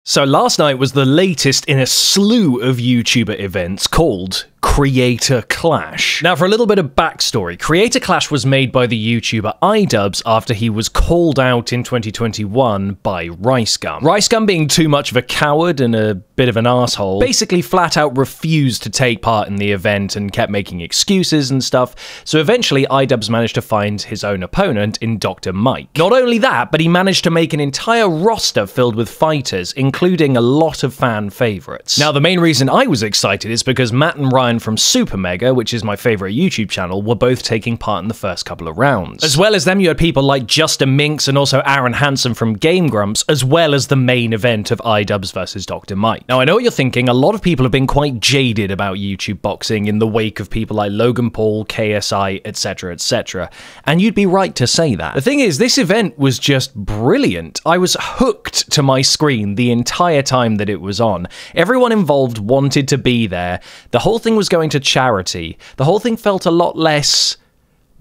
So last night was the latest in a slew of YouTuber events called Creator Clash. Now, for a little bit of backstory, Creator Clash was made by the YouTuber iDubbbz after he was called out in 2021 by RiceGum. RiceGum, being too much of a coward and a bit of an asshole, basically flat out refused to take part in the event and kept making excuses and stuff, so eventually iDubbbz managed to find his own opponent in Dr. Mike. Not only that, but he managed to make an entire roster filled with fighters, including a lot of fan favorites. Now, the main reason I was excited is because Matt and Ryan from Supermega, which is my favorite YouTube channel, were both taking part in the first couple of rounds. As well as them, you had people like Justin Minks and also Aaron Hansen from Game Grumps, as well as the main event of iDubbbz versus Dr. Mike. Now, I know what you're thinking, a lot of people have been quite jaded about YouTube boxing in the wake of people like Logan Paul, KSI, etc, etc, and you'd be right to say that. The thing is, this event was just brilliant. I was hooked to my screen the entire time that it was on. Everyone involved wanted to be there. The whole thing was going to charity. The whole thing felt a lot less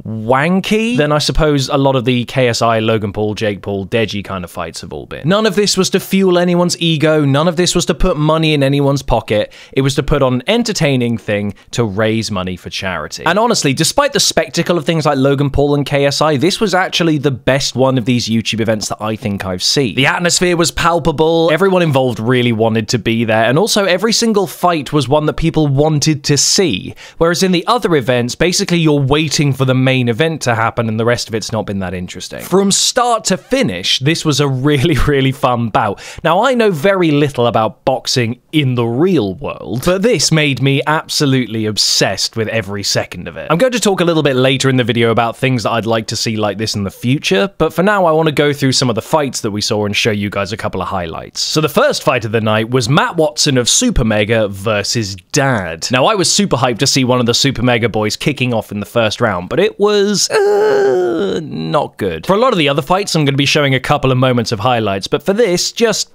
wanky than I suppose a lot of the KSI, Logan Paul, Jake Paul, Deji kind of fights have all been. None of this was to fuel anyone's ego, none of this was to put money in anyone's pocket, it was to put on an entertaining thing to raise money for charity. And honestly, despite the spectacle of things like Logan Paul and KSI, this was actually the best one of these YouTube events that I think I've seen. The atmosphere was palpable, everyone involved really wanted to be there, and also every single fight was one that people wanted to see. Whereas in the other events, basically you're waiting for the main event to happen and the rest of it's not been that interesting. From start to finish, this was a really fun bout. Now, I know very little about boxing in the real world, but this made me absolutely obsessed with every second of it. I'm going to talk a little bit later in the video about things that I'd like to see like this in the future, but for now I want to go through some of the fights that we saw and show you guys a couple of highlights. So the first fight of the night was Matt Watson of Supermega versus Dad. Now, I was super hyped to see one of the Supermega boys kicking off in the first round, but it was not good. For a lot of the other fights, I'm going to be showing a couple of moments of highlights, but for this, just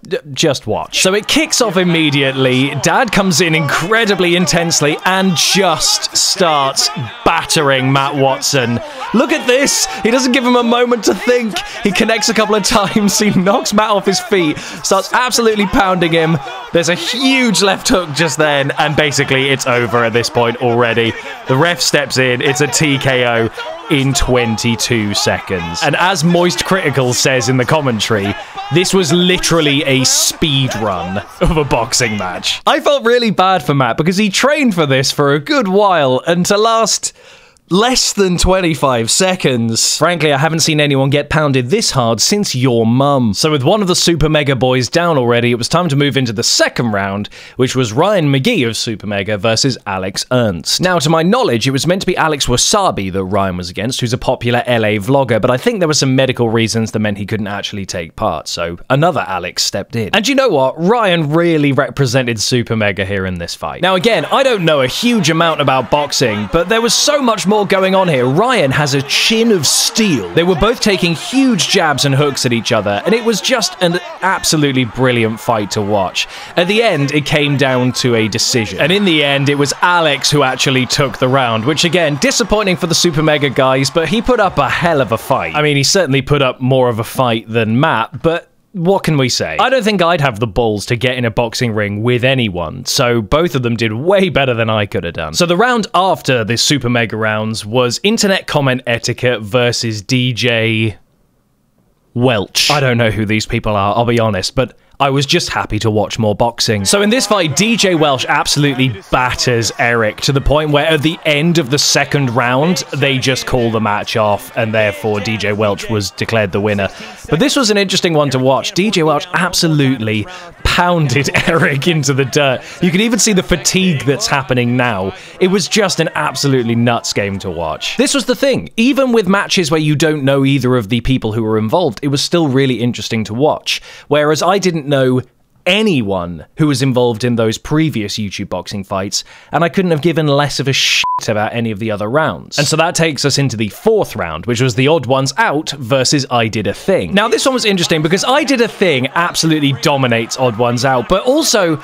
watch. So it kicks off immediately, Dad comes in incredibly intensely and just starts battering Matt Watson. Look at this! He doesn't give him a moment to think. He connects a couple of times, he knocks Matt off his feet, starts absolutely pounding him. There's a huge left hook just then, and basically it's over at this point already. The ref steps in, it's a TKO in 22 seconds. And as Moist Critical says in the commentary, this was literally a speed run of a boxing match. I felt really bad for Matt because he trained for this for a good while, and to last less than 25 seconds. Frankly, I haven't seen anyone get pounded this hard since your mum. So with one of the Supermega boys down already, it was time to move into the second round, which was Ryan McGee of Supermega versus Alex Ernst. Now, to my knowledge, it was meant to be Alex Wasabi that Ryan was against, who's a popular LA vlogger, but I think there were some medical reasons that meant he couldn't actually take part, so another Alex stepped in. And you know what? Ryan really represented Supermega here in this fight. Now again, I don't know a huge amount about boxing, but there was so much more going on here. Ryan has a chin of steel. They were both taking huge jabs and hooks at each other, and it was just an absolutely brilliant fight to watch. At the end, it came down to a decision. And in the end, it was Alex who actually took the round, which again, disappointing for the Supermega guys, but he put up a hell of a fight. I mean, he certainly put up more of a fight than Matt, but what can we say? I don't think I'd have the balls to get in a boxing ring with anyone, so both of them did way better than I could have done. So the round after the Supermega rounds was Internet Comment Etiquette versus DJ Welch. I don't know who these people are, I'll be honest, but I was just happy to watch more boxing. So in this fight, DJ Welch absolutely batters Eric to the point where at the end of the second round, they just call the match off, and therefore DJ Welch was declared the winner. But this was an interesting one to watch. DJ Welch absolutely pounded Eric into the dirt. You can even see the fatigue that's happening now. It was just an absolutely nuts game to watch. This was the thing. Even with matches where you don't know either of the people who were involved, it was still really interesting to watch. Whereas I didn't know anyone who was involved in those previous YouTube boxing fights, and I couldn't have given less of a shit about any of the other rounds. And so that takes us into the fourth round, which was the Odd Ones Out versus I Did a Thing. Now, this one was interesting because I Did a Thing absolutely dominates Odd Ones Out, but also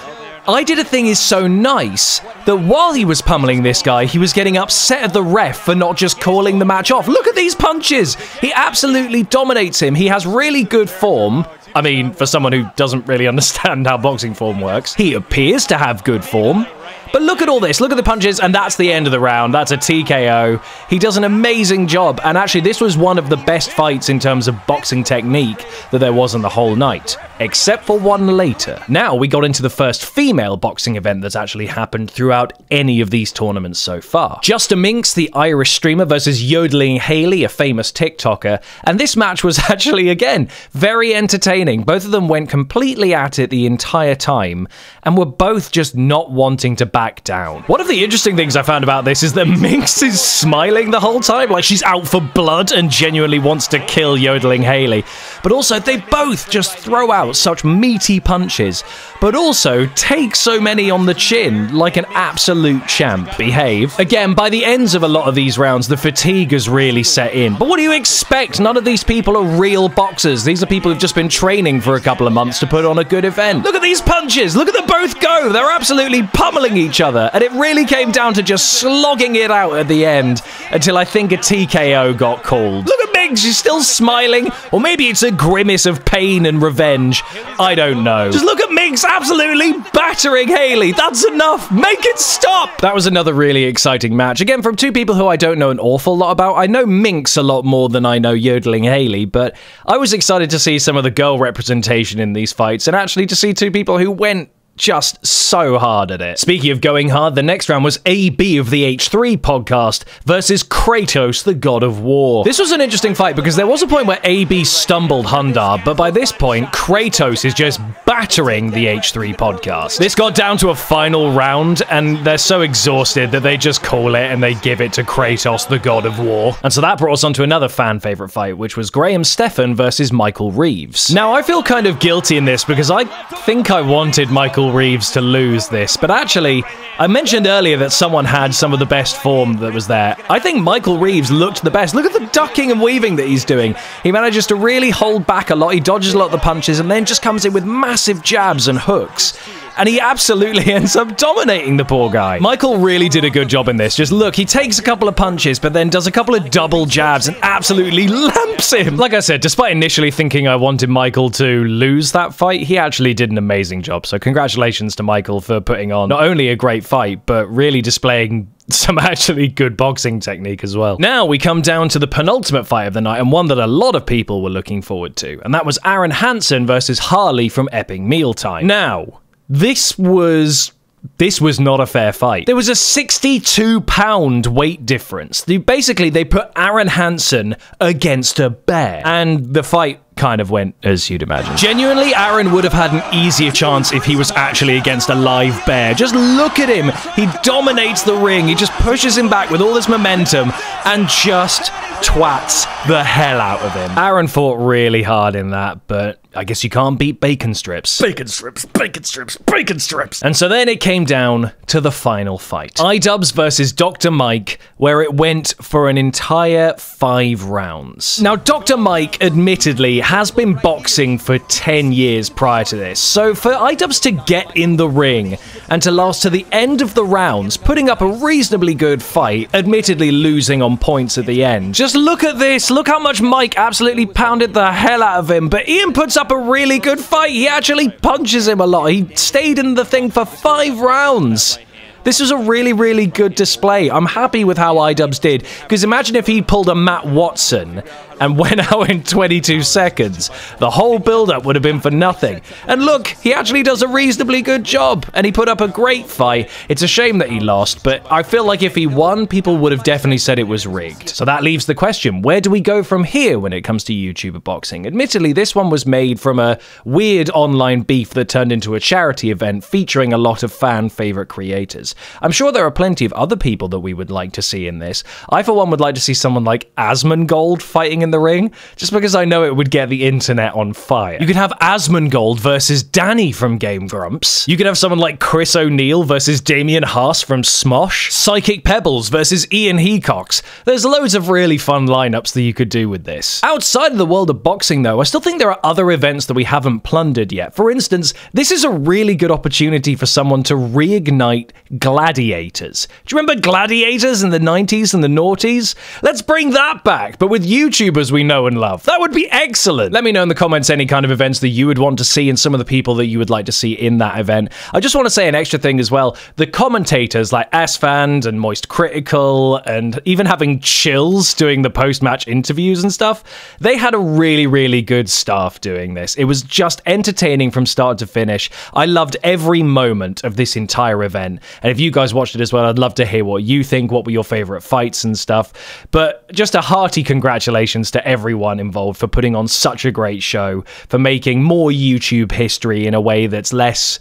I Did a Thing is so nice that while he was pummeling this guy, he was getting upset at the ref for not just calling the match off. Look at these punches! He absolutely dominates him. He has really good form, I mean, for someone who doesn't really understand how boxing form works. He appears to have good form. But look at all this, look at the punches, and that's the end of the round. That's a TKO. He does an amazing job, and actually this was one of the best fights in terms of boxing technique that there was on the whole night, except for one later. Now we got into the first female boxing event that's actually happened throughout any of these tournaments so far. Justa Minx, the Irish streamer, versus Yodeling Haley, a famous TikToker, and this match was actually, again, very entertaining. Both of them went completely at it the entire time, and were both just not wanting to back down. One of the interesting things I found about this is that Minx is smiling the whole time, like she's out for blood and genuinely wants to kill Yodeling Haley. But also, they both just throw out such meaty punches, but also take so many on the chin like an absolute champ. Behave. Again, by the ends of a lot of these rounds, the fatigue has really set in. But what do you expect? None of these people are real boxers. These are people who've just been training for a couple of months to put on a good event. Look at these punches! Look at them both go! They're absolutely pummeling each other, and it really came down to just slogging it out at the end until I think a TKO got called. Look at Minx, she's still smiling, or maybe it's a grimace of pain and revenge. I don't know. Just look at Minx absolutely battering Haley. That's enough. Make it stop. That was another really exciting match. Again, from two people who I don't know an awful lot about. I know Minx a lot more than I know Yodeling Haley, but I was excited to see some of the girl representation in these fights, and actually to see two people who went just so hard at it. Speaking of going hard, the next round was AB of the H3 podcast versus Kratos, the God of War. This was an interesting fight because there was a point where AB stumbled Hundar, but by this point, Kratos is just battering the H3 podcast. This got down to a final round, and they're so exhausted that they just call it and they give it to Kratos, the God of War. And so that brought us on to another fan favorite fight, which was Graham Stephan versus Michael Reeves. Now, I feel kind of guilty in this because I think I wanted Michael Reeves to lose this, but actually, I mentioned earlier that someone had some of the best form that was there. I think Michael Reeves looked the best. Look at the ducking and weaving that he's doing. He manages to really hold back a lot. He dodges a lot of the punches and then just comes in with massive jabs and hooks. And he absolutely ends up dominating the poor guy. Michael really did a good job in this. Just look, he takes a couple of punches, but then does a couple of double jabs and absolutely lamps him. Like I said, despite initially thinking I wanted Michael to lose that fight, he actually did an amazing job. So congratulations to Michael for putting on not only a great fight, but really displaying some actually good boxing technique as well. Now we come down to the penultimate fight of the night, and one that a lot of people were looking forward to, and that was Aaron Hansen versus Harley from Epping Mealtime. Now, this was not a fair fight. There was a 62-pound weight difference. Basically, they put Aaron Hansen against a bear, and the fight kind of went as you'd imagine. Genuinely, Aaron would have had an easier chance if he was actually against a live bear. Just look at him. He dominates the ring. He just pushes him back with all this momentum and just twats the hell out of him. Aaron fought really hard in that, but I guess you can't beat bacon strips. Bacon strips, bacon strips, bacon strips. And so then it came down to the final fight. iDubbbz versus Dr. Mike, where it went for an entire 5 rounds. Now, Dr. Mike admittedly has been boxing for 10 years prior to this, so for iDubbbz to get in the ring and to last to the end of the rounds, putting up a reasonably good fight, admittedly losing on points at the end. Just look at this. Look how much Mike absolutely pounded the hell out of him, but Ian puts up a really good fight. He actually punches him a lot. He stayed in the thing for 5 rounds. This was a really, really good display. I'm happy with how iDubbbz did, because imagine if he pulled a Matt Watson and went out in 22 seconds. The whole build-up would have been for nothing. And look, he actually does a reasonably good job, and he put up a great fight. It's a shame that he lost, but I feel like if he won, people would have definitely said it was rigged. So that leaves the question, where do we go from here when it comes to YouTuber boxing? Admittedly, this one was made from a weird online beef that turned into a charity event featuring a lot of fan-favorite creators. I'm sure there are plenty of other people that we would like to see in this. I, for one, would like to see someone like Asmongold fighting in the ring, just because I know it would get the internet on fire. You could have Asmongold versus Danny from Game Grumps. You could have someone like Chris O'Neill versus Damien Haas from Smosh. Psychic Pebbles versus Ian Hecox. There's loads of really fun lineups that you could do with this. Outside of the world of boxing, though, I still think there are other events that we haven't plundered yet. For instance, this is a really good opportunity for someone to reignite gladiators. Do you remember gladiators in the 90s and the noughties? Let's bring that back, but with YouTubers YouTubers we know and love. That would be excellent. Let me know in the comments any kind of events that you would want to see and some of the people that you would like to see in that event. I just want to say an extra thing as well. The commentators like Asfand and Moist Critical and even having Chills doing the post-match interviews and stuff, they had a really, really good staff doing this. It was just entertaining from start to finish. I loved every moment of this entire event. And if you guys watched it as well, I'd love to hear what you think, what were your favorite fights and stuff. But just a hearty congratulations to everyone involved for putting on such a great show, for making more YouTube history in a way that's less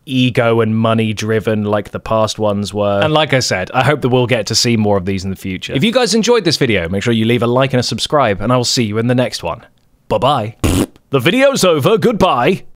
ego and money driven like the past ones were. And like I said, I hope that we'll get to see more of these in the future. If you guys enjoyed this video, make sure you leave a like and a subscribe, and I will see you in the next one. Bye-bye. The video's over. Goodbye.